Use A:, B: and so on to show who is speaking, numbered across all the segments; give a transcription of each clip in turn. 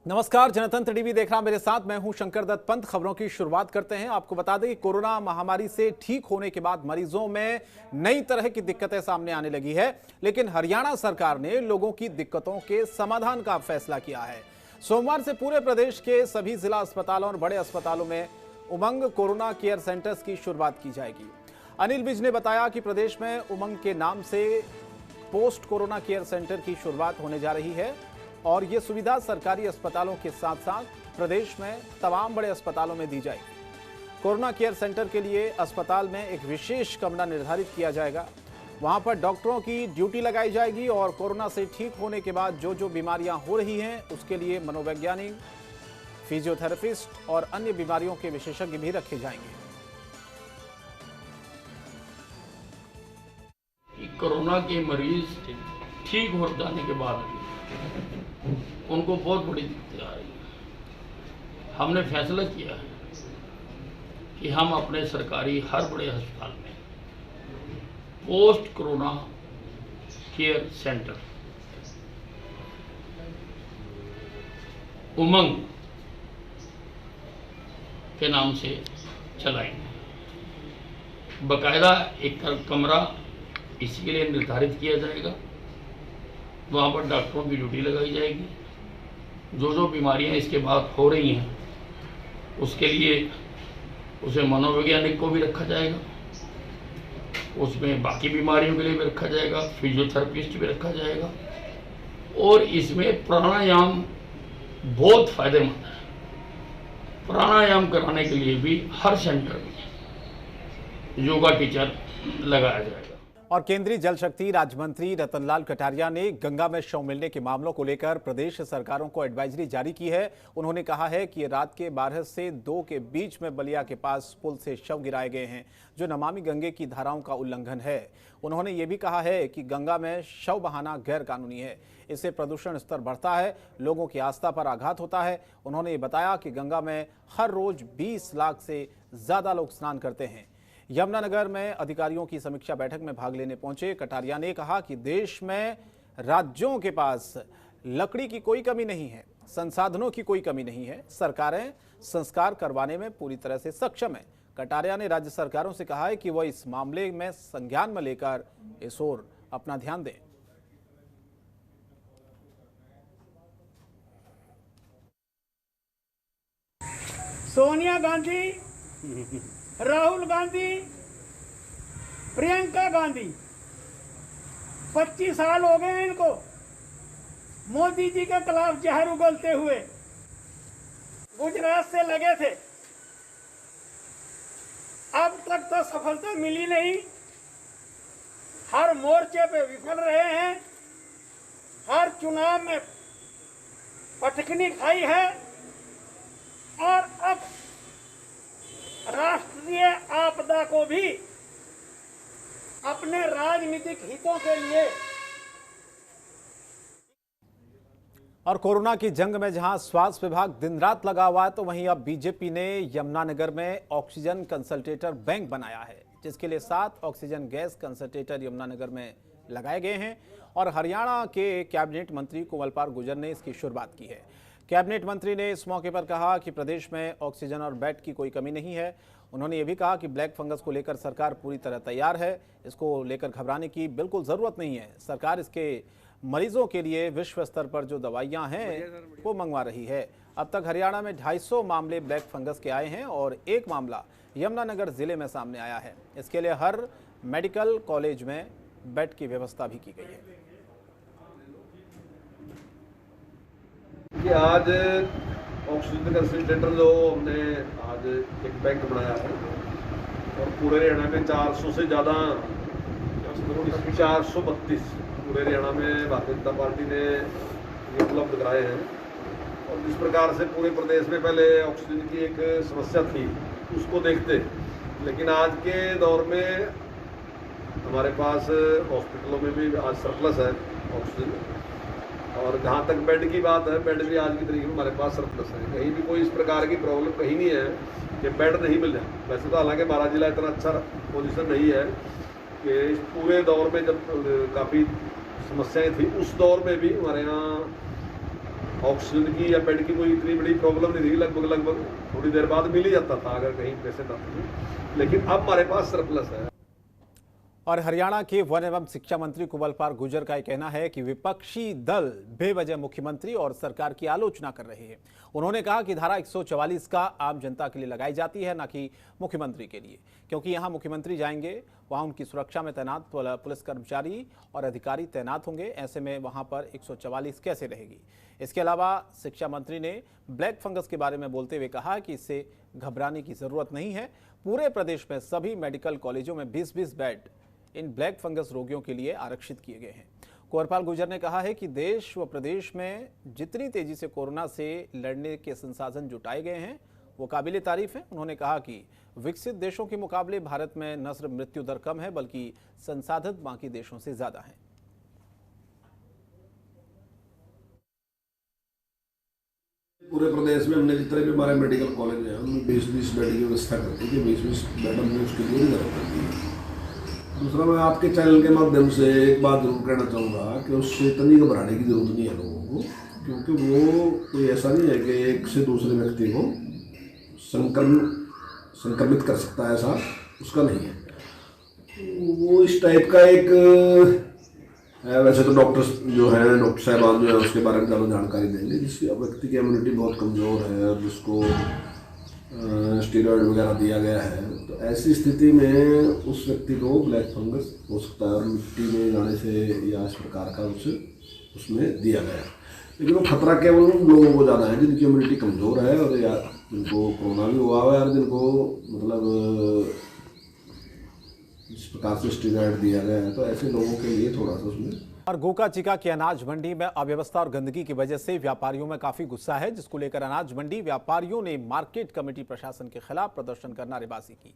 A: नमस्कार, जनतंत्र टीवी देख रहा मेरे साथ मैं हूं शंकर दत्त पंत। खबरों की शुरुआत करते हैं। आपको बता दें कि कोरोना महामारी से ठीक होने के बाद मरीजों में नई तरह की दिक्कतें सामने आने लगी है, लेकिन हरियाणा सरकार ने लोगों की दिक्कतों के समाधान का फैसला किया है। सोमवार से पूरे प्रदेश के सभी जिला अस्पतालों और बड़े अस्पतालों में उमंग कोरोना केयर सेंटर्स की शुरुआत की जाएगी। अनिल विज ने बताया कि प्रदेश में उमंग के नाम से पोस्ट कोरोना केयर सेंटर की शुरुआत होने जा रही है और ये सुविधा सरकारी अस्पतालों के साथ साथ प्रदेश में तमाम बड़े अस्पतालों में दी जाएगी। कोरोना केयर सेंटर के लिए अस्पताल में एक विशेष कमरा निर्धारित किया जाएगा। वहां पर डॉक्टरों की ड्यूटी लगाई जाएगी और कोरोना से ठीक होने के बाद जो जो बीमारियां हो रही हैं उसके लिए मनोवैज्ञानिक, फिजियोथेरेपिस्ट और अन्य बीमारियों के विशेषज्ञ भी रखे जाएंगे।
B: कोरोना के मरीज ठीक हो जाने के बाद उनको बहुत बड़ी दिक्कतें आ रही है। हमने फैसला किया है कि हम अपने सरकारी हर बड़े अस्पताल में पोस्ट कोरोना केयर सेंटर उमंग के नाम से चलाएंगे। बाकायदा एक कमरा इसी के लिए निर्धारित किया जाएगा। वहाँ पर डॉक्टरों की ड्यूटी लगाई जाएगी। जो जो बीमारियाँ इसके बाद हो रही हैं उसके लिए उसे मनोवैज्ञानिक को भी रखा जाएगा, उसमें बाकी बीमारियों के लिए भी रखा जाएगा, फिजियोथेरेपिस्ट भी रखा जाएगा। और इसमें प्राणायाम बहुत फायदेमंद है। प्राणायाम कराने के लिए भी हर सेंटर में योगा टीचर लगाया जाएगा।
A: और केंद्रीय जल शक्ति राज्य मंत्री रतनलाल कटारिया ने गंगा में शव मिलने के मामलों को लेकर प्रदेश सरकारों को एडवाइजरी जारी की है। उन्होंने कहा है कि रात के 12 से 2 के बीच में बलिया के पास पुल से शव गिराए गए हैं, जो नमामि गंगे की धाराओं का उल्लंघन है। उन्होंने ये भी कहा है कि गंगा में शव बहाना गैर कानूनी है, इससे प्रदूषण स्तर बढ़ता है, लोगों की आस्था पर आघात होता है। उन्होंने ये बताया कि गंगा में हर रोज 20 लाख से ज्यादा लोग स्नान करते हैं। यमुनानगर में अधिकारियों की समीक्षा बैठक में भाग लेने पहुंचे कटारिया ने कहा कि देश में राज्यों के पास लकड़ी की कोई कमी नहीं है, संसाधनों की कोई कमी नहीं है, सरकारें संस्कार करवाने में पूरी तरह से सक्षम है। कटारिया ने राज्य सरकारों से कहा है कि वह इस मामले में संज्ञान में लेकर इस ओर अपना ध्यान दें।
C: सोनिया गांधी, राहुल गांधी, प्रियंका गांधी, 25 साल हो गए इनको मोदी जी के खिलाफ जहर उगलते हुए। गुजरात से लगे थे, अब तक तो सफलता मिली नहीं, हर मोर्चे पे विफल रहे हैं, हर चुनाव में पटकनी खाई है और अब राष्ट्रीय आपदा को भी अपने राजनीतिक हितों के लिए।
A: और कोरोना की जंग में जहां स्वास्थ्य विभाग दिन रात लगा हुआ है, तो वहीं अब बीजेपी ने यमुनानगर में ऑक्सीजन कंसंट्रेटर बैंक बनाया है, जिसके लिए 7 ऑक्सीजन गैस कंसंट्रेटर यमुनानगर में लगाए गए हैं। और हरियाणा के कैबिनेट मंत्री कुंवरपाल गुर्जर ने इसकी शुरुआत की है। कैबिनेट मंत्री ने इस मौके पर कहा कि प्रदेश में ऑक्सीजन और बेड की कोई कमी नहीं है। उन्होंने ये भी कहा कि ब्लैक फंगस को लेकर सरकार पूरी तरह तैयार है, इसको लेकर घबराने की बिल्कुल ज़रूरत नहीं है। सरकार इसके मरीजों के लिए विश्व स्तर पर जो दवाइयां हैं वो मंगवा रही है। अब तक हरियाणा में 250 मामले ब्लैक फंगस के आए हैं और एक मामला यमुनानगर जिले में सामने आया है। इसके लिए हर मेडिकल कॉलेज में बेड की व्यवस्था भी की गई है।
D: कि आज ऑक्सीजन कंसंट्रेटर जो हमने आज एक बैंक बनाया है और पूरे हरियाणा में 400 से ज़्यादा 432 पूरे हरियाणा में भारतीय जनता पार्टी ने ये उपलब्ध कराए हैं। और जिस प्रकार से पूरे प्रदेश में पहले ऑक्सीजन की एक समस्या थी उसको देखते, लेकिन आज के दौर में हमारे पास हॉस्पिटलों में भी आज सरप्लस है ऑक्सीजन। और जहाँ तक बेड की बात है, बेड भी आज की तरीके में हमारे पास सरप्लस है। कहीं भी कोई इस प्रकार की प्रॉब्लम कहीं नहीं है कि बेड नहीं मिल जाए। वैसे तो हालांकि 12 जिला इतना अच्छा पोजीशन नहीं है कि इस पूरे दौर में जब काफ़ी समस्याएं थी, उस दौर में भी हमारे यहाँ ऑक्सीजन की या बेड की कोई इतनी बड़ी प्रॉब्लम नहीं थी, लगभग थोड़ी देर बाद मिल ही जाता था अगर कहीं पेशेंट आते थे, लेकिन अब हमारे पास सरप्लस है।
A: और हरियाणा के वन एवं शिक्षा मंत्री कुंवरपाल गुर्जर का कहना है कि विपक्षी दल बेवजह मुख्यमंत्री और सरकार की आलोचना कर रहे हैं। उन्होंने कहा कि धारा 144 का आम जनता के लिए लगाई जाती है, न कि मुख्यमंत्री के लिए, क्योंकि यहां मुख्यमंत्री जाएंगे, वहां उनकी सुरक्षा में तैनात पुलिस कर्मचारी और अधिकारी तैनात होंगे। ऐसे में वहां पर 144 कैसे रहेगी। इसके अलावा शिक्षा मंत्री ने ब्लैक फंगस के बारे में बोलते हुए कहा कि इससे घबराने की जरूरत नहीं है। पूरे प्रदेश में सभी मेडिकल कॉलेजों में 20-20 बेड इन ब्लैक फंगस रोगियों के लिए आरक्षित किए गए हैं। कुंवरपाल गुर्जर ने कहा है कि देश व प्रदेश में जितनी तेजी से कोरोना से लड़ने के संसाधन जुटाए गए हैं वो काबिले तारीफ है। उन्होंने कहा कि विकसित देशों के मुकाबले भारत में न सिर्फ मृत्यु दर कम है बल्कि संसाधन बाकी देशों से ज्यादा है।
D: पूरे प्रदेश में हमने जितने भी हमारे मेडिकल कॉलेज हैं उनमें 20-20 बेड की व्यवस्था करती है, 20-20 बेड हमने उसकी पूरी जरूरत करती है। दूसरा, मैं आपके चैनल के माध्यम से एक बात जरूर कहना चाहूँगा कि उससे इतनी घबराने की जरूरत नहीं है लोगों को, क्योंकि वो कोई ऐसा नहीं है कि एक से दूसरे व्यक्ति को संक्रमित कर सकता है, ऐसा उसका नहीं है। वो इस टाइप का एक वैसे तो डॉक्टर्स जो हैं, डॉक्टर साहबान जो है उसके बारे में ज़्यादा जानकारी देंगे, जिसकी व्यक्ति की इम्यूनिटी बहुत कमज़ोर है और जिसको स्टेरॉइड वगैरह दिया गया है, तो ऐसी स्थिति में उस व्यक्ति को ब्लैक फंगस हो सकता है और मिट्टी में जाने से या इस प्रकार का उसमें दिया गया है। लेकिन वो खतरा केवल उन लोगों को ज़्यादा है जिनकी इम्यूनिटी कमज़ोर है और या जिनको कोरोना भी हुआ है और जिनको मतलब इस प्रकार से स्टेरॉइड दिया गया है, तो ऐसे लोगों के लिए थोड़ा सा उसमें।
A: और गोका चिका की अनाज मंडी में अव्यवस्था और गंदगी की वजह से व्यापारियों में काफी गुस्सा है, जिसको लेकर अनाज मंडी व्यापारियों ने मार्केट कमेटी प्रशासन के खिलाफ प्रदर्शन कर नारेबाजी की।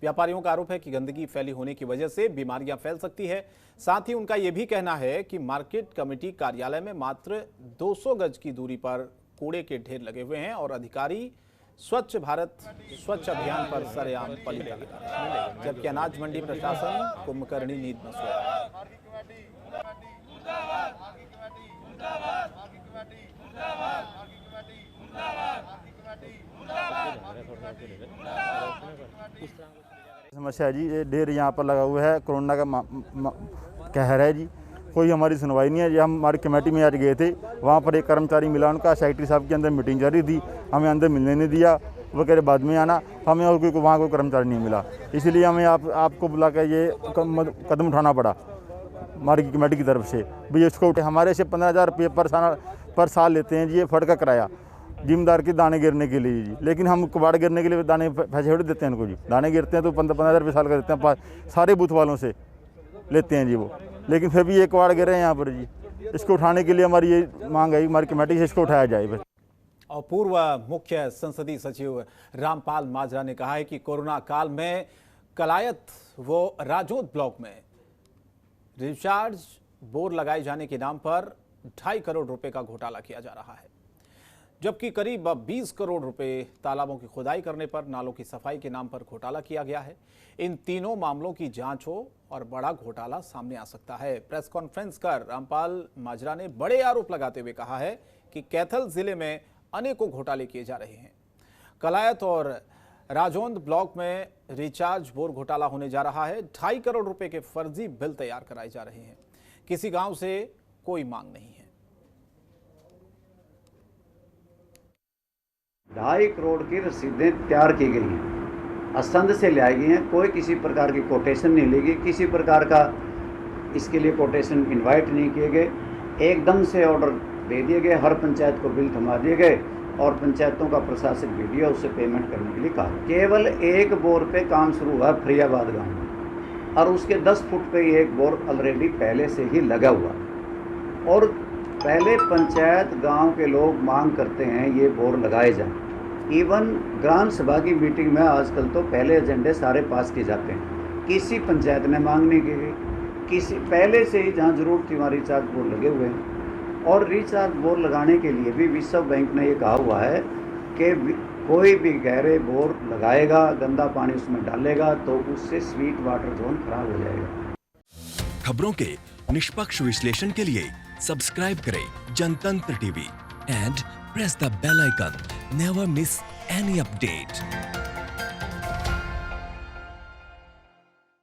A: व्यापारियों का आरोप है कि गंदगी फैली होने की वजह से बीमारियां फैल सकती है। साथ ही उनका यह भी कहना है कि मार्केट कमेटी कार्यालय में मात्र 200 गज की दूरी पर कूड़े के ढेर लगे हुए हैं और अधिकारी स्वच्छ भारत स्वच्छ अभियान पर सरेआम पलीता लगा रहे हैं, जबकि अनाज मंडी प्रशासन कुंभकर्णी नींद में सोया है।
E: समस्या है जी, ये ढेर यहाँ पर लगा हुआ है, कोरोना का कहर है जी, कोई हमारी सुनवाई नहीं है जी। हम हमारी कमेटी में आज गए थे, वहाँ पर एक कर्मचारी मिला, उनका सेक्रेटरी साहब के अंदर मीटिंग चल रही थी, हमें अंदर मिलने नहीं दिया, वो कह रहे बाद में आना, हमें और कोई वहाँ कोई कर्मचारी नहीं मिला, इसलिए हमें आपको बुला कर ये कदम उठाना पड़ा हमारी कमेटी की तरफ से। भैया इसको हमारे से 15,000 रुपये पर साल लेते हैं जी ये फट का किराया जिम्मेदार के दाने गिरने के लिए जी, लेकिन हम कबाड़ गिरने के लिए दाने पैसे थोड़ी देते हैं उनको जी। दाने गिरते हैं तो 15,000 रुपये साल का देते हैं, सारे बूथ वालों से लेते हैं जी वो, लेकिन फिर भी ये कबाड़ गिर रहे हैं यहाँ पर जी। इसको उठाने के लिए हमारी ये मांग है हमारी कमेटी से, इसको उठाया जाए बस।
A: और पूर्व मुख्य संसदीय सचिव रामपाल माजरा ने कहा है कि कोरोना काल में कलायत व राजौंद ब्लॉक में रिचार्ज बोर लगाए जाने के नाम पर 2.5 करोड़ रुपए का घोटाला किया जा रहा है, जबकि करीब 20 करोड़ रुपए तालाबों की खुदाई करने पर, नालों की सफाई के नाम पर घोटाला किया गया है। इन तीनों मामलों की जांच हो और बड़ा घोटाला सामने आ सकता है। प्रेस कॉन्फ्रेंस कर रामपाल माजरा ने बड़े आरोप लगाते हुए कहा है कि कैथल जिले में अनेकों घोटाले किए जा रहे हैं। कलायत और राजौंद ब्लॉक में रिचार्ज बोर घोटाला होने जा रहा है। 2.5 करोड़ रुपए के फर्जी बिल तैयार कराए जा रहे हैं, किसी गांव से कोई मांग नहीं है।
F: 2.5 करोड़ की रसीदें तैयार की गई हैं, असंध से लाई गई हैं, कोई किसी प्रकार की कोटेशन नहीं ली गई, किसी प्रकार का इसके लिए कोटेशन इनवाइट नहीं किए गए, एकदम से ऑर्डर दे दिए गए, हर पंचायत को बिल थमा दिए गए और पंचायतों का प्रशासक वीडियो उससे पेमेंट करने के लिए कहा। केवल एक बोर पे काम शुरू हुआ फरियाबाद गांव में और उसके 10 फुट पे एक बोर ऑलरेडी पहले से ही लगा हुआ और पहले पंचायत गांव के लोग मांग करते हैं ये बोर लगाए जाएं। इवन ग्राम सभा की मीटिंग में आजकल तो पहले एजेंडे सारे पास किए जाते हैं, किसी पंचायत में मांग नहीं की गई, किसी पहले से ही जहाँ जरूरत थी वहाँ रिचार्ज बोर लगे हुए हैं। और रिचार्ज बोर लगाने के लिए भी विश्व बैंक ने ये कहा हुआ है कि कोई भी गहरे बोर लगाएगा, गंदा पानी उसमें डालेगा तो उससे स्वीट वाटर जोन खराब हो जाएगा।
G: खबरों के निष्पक्ष विश्लेषण के लिए सब्सक्राइब करें जनतंत्र TV. and press the bell icon. Never miss any update.